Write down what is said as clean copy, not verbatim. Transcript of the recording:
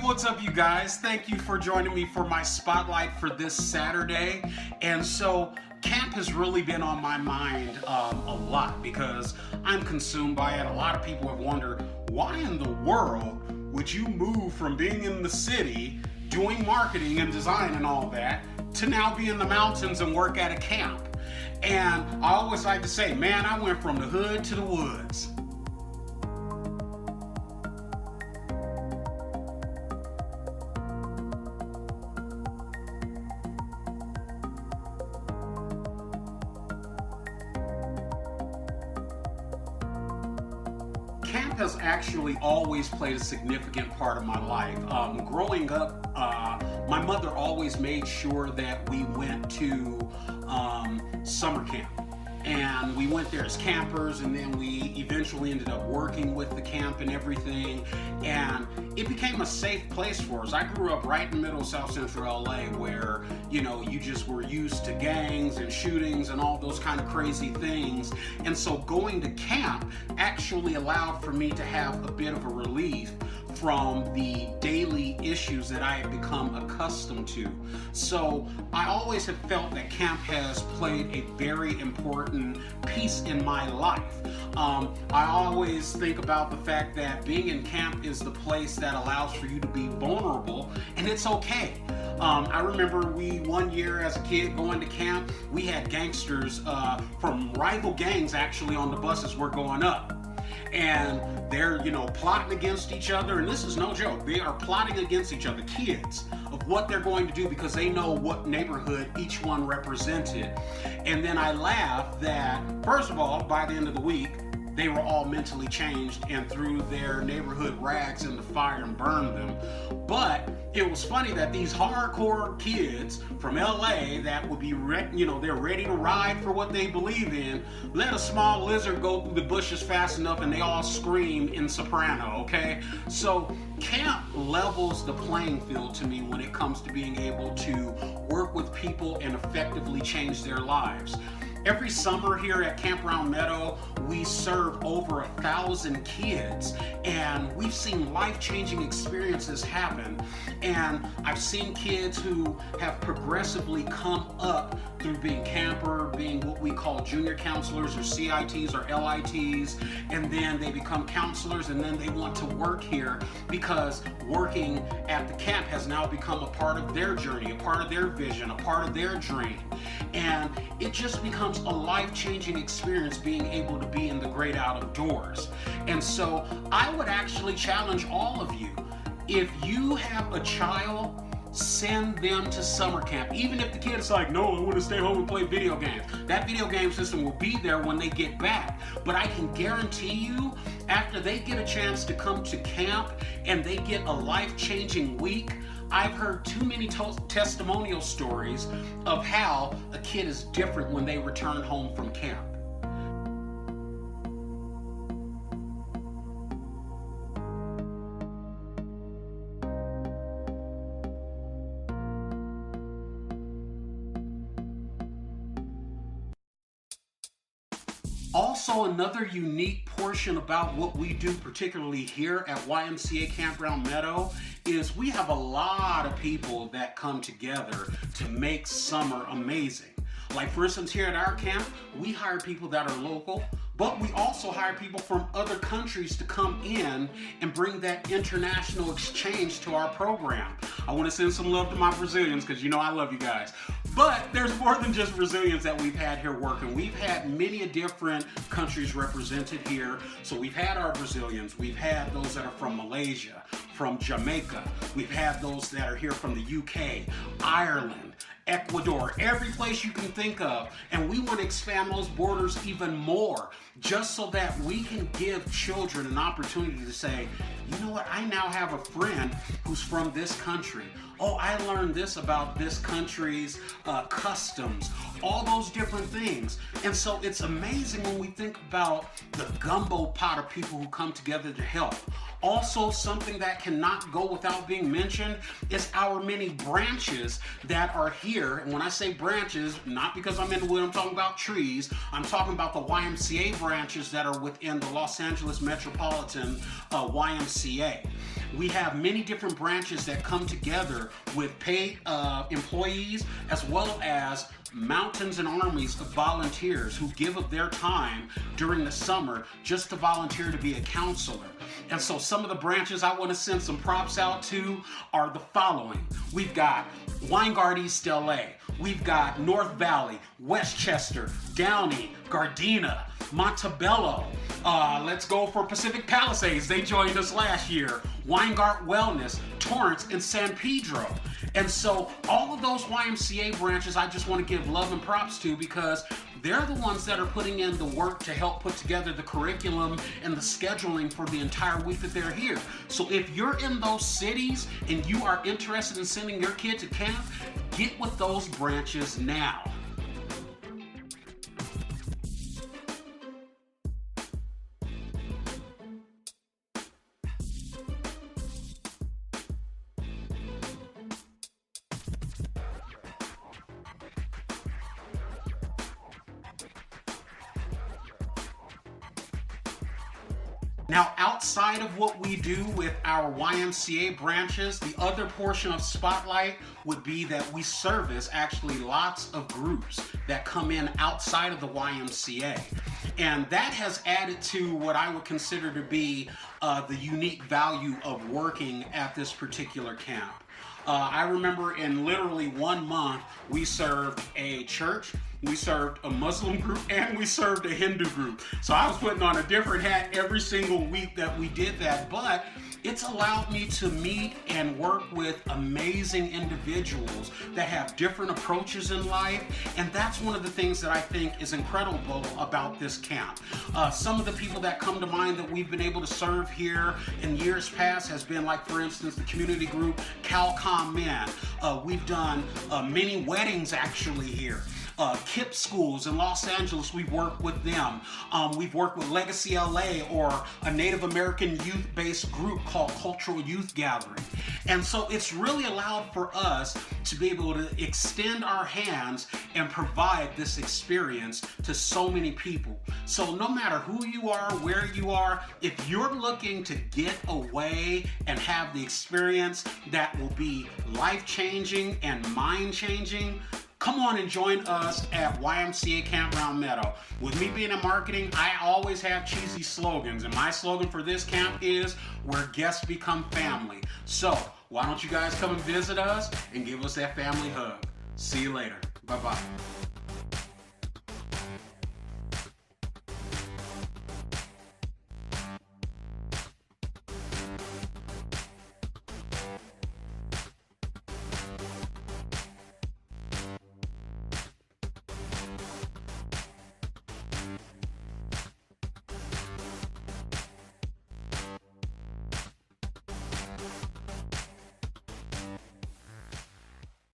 What's up, you guys? Thank you for joining me for my spotlight for this Saturday. And so camp has really been on my mind a lot because I'm consumed by it. A lot of people have wondered, why in the world would you move from being in the city, doing marketing and design and all that, to now be in the mountains and work at a camp? And I always like to say, man, I went from the hood to the woods. Camp has actually always played a significant part of my life. Growing up, my mother always made sure that we went to summer camp. And we went there as campers, and then we eventually ended up working with the camp and everything. And it became a safe place for us. I grew up right in the middle of South Central LA where, you just were used to gangs and shootings and all those kind of crazy things. And so going to camp actually allowed for me to have a bit of a relief from the daily issues that I had become accustomed to. So I always have felt that camp has played a very important piece in my life. I always think about the fact that being in camp is the place that allows for you to be vulnerable, and it's okay. I remember one year as a kid going to camp, we had gangsters from rival gangs actually on the buses we're going up. And they're, plotting against each other, and this is no joke. They are plotting against each other, kids, of what they're going to do because they know what neighborhood each one represented. And then I laughed that, first of all, by the end of the week, they were all mentally changed and threw their neighborhood rags in the fire and burned them. But it was funny that these hardcore kids from LA that would be, they're ready to ride for what they believe in, let a small lizard go through the bushes fast enough and they all scream in soprano, okay? So camp levels the playing field to me when it comes to being able to work with people and effectively change their lives. Every summer here at Campground Meadow, we serve over 1,000 kids, and we've seen life-changing experiences happen. And I've seen kids who have progressively come up through being camper, being what we call junior counselors or CITs or LITs, and then they become counselors, and then they want to work here because working at the camp has now become a part of their journey, a part of their vision, a part of their dream. And it just becomes a life-changing experience being able to be in the great out of doors. And so I would actually challenge all of you, if you have a child, send them to summer camp. Even if the kid is like, no, I want to stay home and play video games. That video game system will be there when they get back. But I can guarantee you, after they get a chance to come to camp and they get a life-changing week, I've heard too many testimonial stories of how a kid is different when they return home from camp. Also, another unique portion about what we do, particularly here at YMCA Campground Meadow, is we have a lot of people that come together to make summer amazing. Like, for instance, here at our camp, we hire people that are local, but we also hire people from other countries to come in and bring that international exchange to our program. I want to send some love to my Brazilians because I love you guys. But there's more than just Brazilians that we've had here working. We've had many different countries represented here. So we've had our Brazilians, we've had those that are from Malaysia, from Jamaica, we've had those that are here from the UK, Ireland, Ecuador, every place you can think of. And we want to expand those borders even more, just so that we can give children an opportunity to say, you know what, I now have a friend who's from this country. Oh, I learned this about this country's customs, all those different things. And so it's amazing when we think about the gumbo pot of people who come together to help. Also, something that cannot go without being mentioned is our many branches that are here. And when I say branches, not because I'm in the wood, I'm talking about trees. I'm talking about the YMCA branches that are within the Los Angeles Metropolitan YMCA. We have many different branches that come together with paid employees, as well as mountains and armies of volunteers who give of their time during the summer just to volunteer to be a counselor. And so some of the branches I want to send some props out to are the following. We've got Weingard East LA. We've got North Valley, Westchester, Downey, Gardena, Montebello. Let's go for Pacific Palisades. They joined us last year. Weingart Wellness, Torrance, and San Pedro. And so all of those YMCA branches I just want to give love and props to, because they're the ones that are putting in the work to help put together the curriculum and the scheduling for the entire week that they're here. So if you're in those cities and you are interested in sending your kid to camp, get with those branches now. Now, outside of what we do with our YMCA branches, the other portion of Spotlight would be that we service actually lots of groups that come in outside of the YMCA. And that has added to what I would consider to be the unique value of working at this particular camp. I remember in literally 1 month, we served a church, we served a Muslim group, and we served a Hindu group. So I was putting on a different hat every single week that we did that, but it's allowed me to meet and work with amazing individuals that have different approaches in life, and that's one of the things that I think is incredible about this camp. Some of the people that come to mind that we've been able to serve here in years past has been, like, for instance, the community group Calcom Men. We've done many weddings actually here. KIPP schools in Los Angeles, we've worked with them. We've worked with Legacy LA, or a Native American youth-based group called Cultural Youth Gathering. And so it's really allowed for us to be able to extend our hands and provide this experience to so many people. So no matter who you are, where you are, if you're looking to get away and have the experience that will be life-changing and mind-changing, come on and join us at YMCA Campground Meadow. With me being in marketing, I always have cheesy slogans, and my slogan for this camp is, where guests become family. So why don't you guys come and visit us and give us that family hug. See you later. Bye-bye.